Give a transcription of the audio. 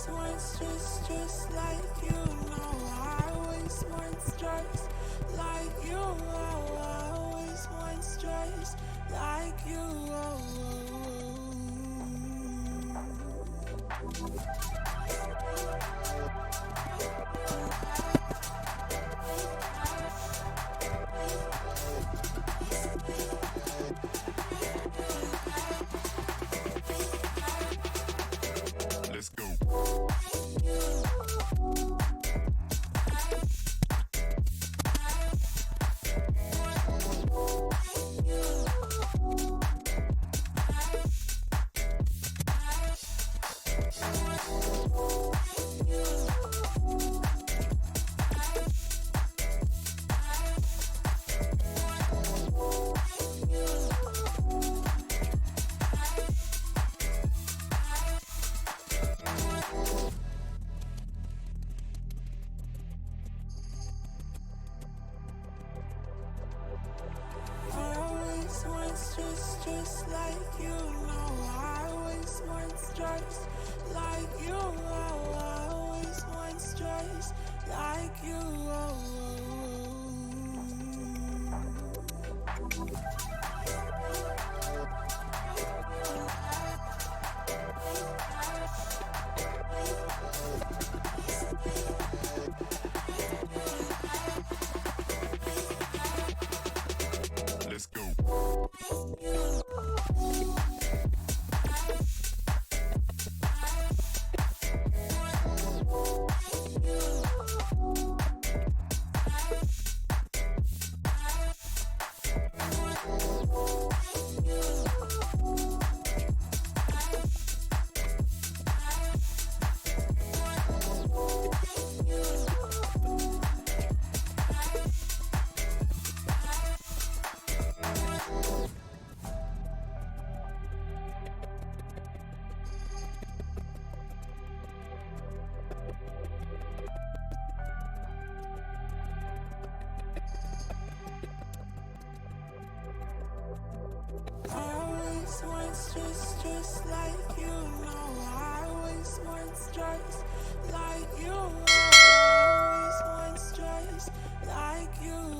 wants just like you. No, I always want just like you. I always want just like you. Let's go. Just like you. No, I always want just like you. I always want just like you. Let's go. Just like you. No, I always want just like you. I always want just like you.